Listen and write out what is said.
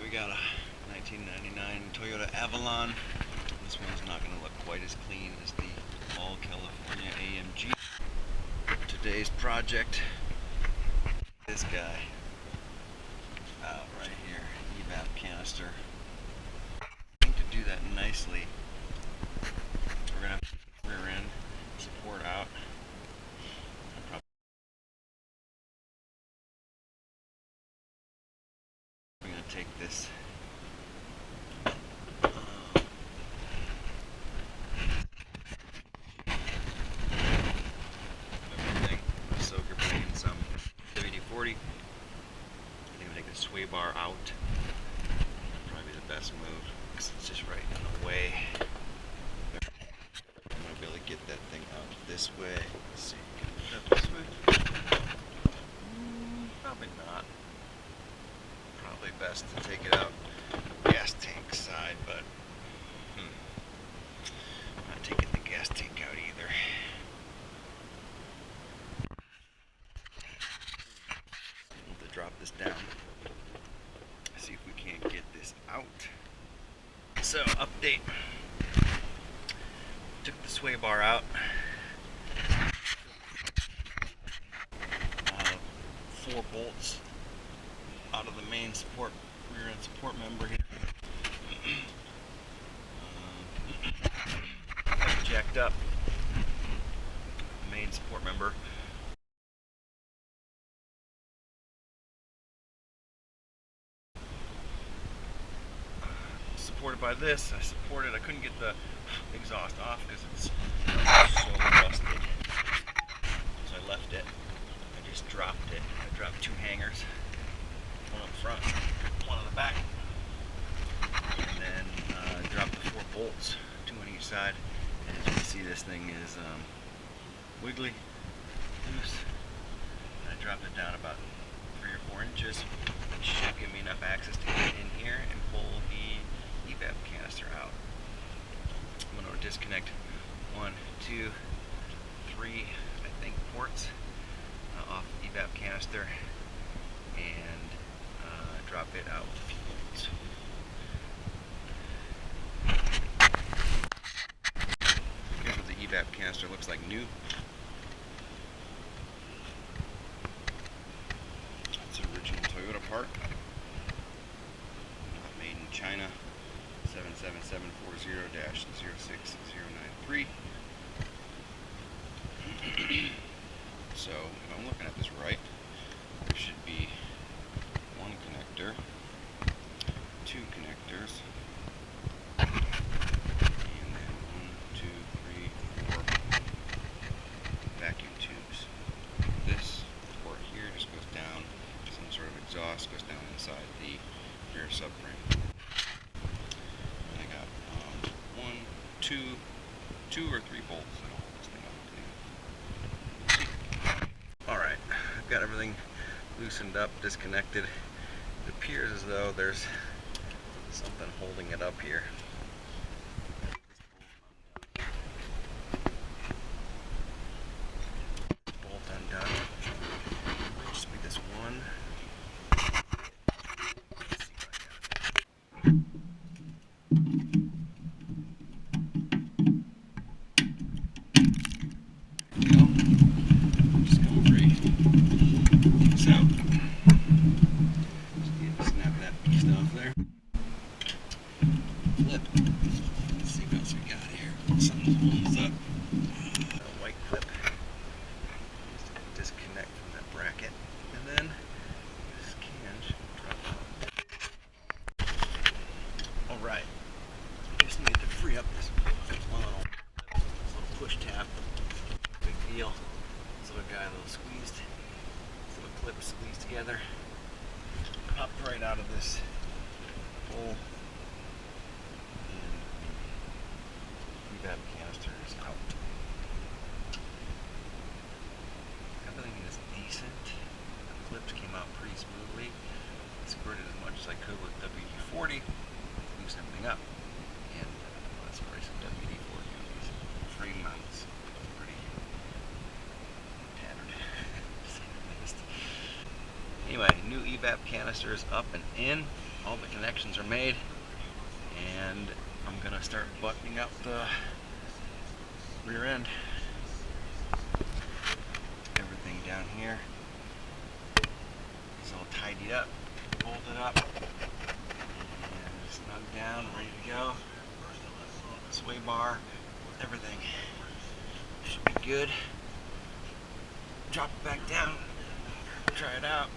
we got a 1999 Toyota Avalon. This one's not going to look quite as clean as the All California AMG. Today's project, this guy out right here, evap canister. I think to do that nicely, we're going to have rear end support out. I'm going to take this WD-40. I think I'm gonna take the sway bar out. That'd probably be the best move because it's just right in the way. I'm gonna be able to get that thing out this way. Let's see, can I put that this way? Probably not. Probably best to take it out gas tank side, but I'm not taking the gas tank out either. Drop this down, see if we can't get this out. So, update. Took the sway bar out. 4 bolts out of the main support, rear end support member here. Jacked up main support member. Supported by this, I couldn't get the exhaust off because it's so rusted. So I left it. I just dropped it. I dropped 2 hangers, one up front, one on the back, and then dropped the 4 bolts, 2 on each side. And as you can see, this thing is wiggly, loose. And I dropped it down about 3 or 4 inches. It should give me enough access to get in here and pull the evap canister out. I'm going to disconnect 1, 2, 3, I think, ports off the evap canister and drop it out with a few bolts. Here's what the evap canister looks like new. It's an original Toyota part, not made in China. 77740-06093. So, if I'm looking at this right, there should be 1 connector, 2 connectors, and then 1, 2, 3, 4 vacuum tubes. This port here just goes down, some sort of exhaust goes down inside the rear subframe. 2 or 3 bolts that hold this thing up. Alright, I've got everything loosened up, disconnected. It appears as though there's something holding it up here. Bolt undone. Might just be this one. Clip. Let's see what else we got here. Something holds up. A white clip. Just disconnect from that bracket. And then this can should drop out. Alright. Just need to free up this little push tab. Big deal. This little guy a little squeezed. This little clip is squeezed together. Popped right out of this hole. Evap canister is out. Everything is decent. The clips came out pretty smoothly. I squirted as much as I could with WD-40, loosen everything up, and let's spray some WD-40 on these frame mounts. Pretty tattered. Anyway, new evap canister is up and in. all the connections are made, and I'm gonna start buttoning up the rear end. Everything down here is all tidied up, bolted up, and snug down, ready to go. Sway bar, everything should be good. Drop it back down, try it out.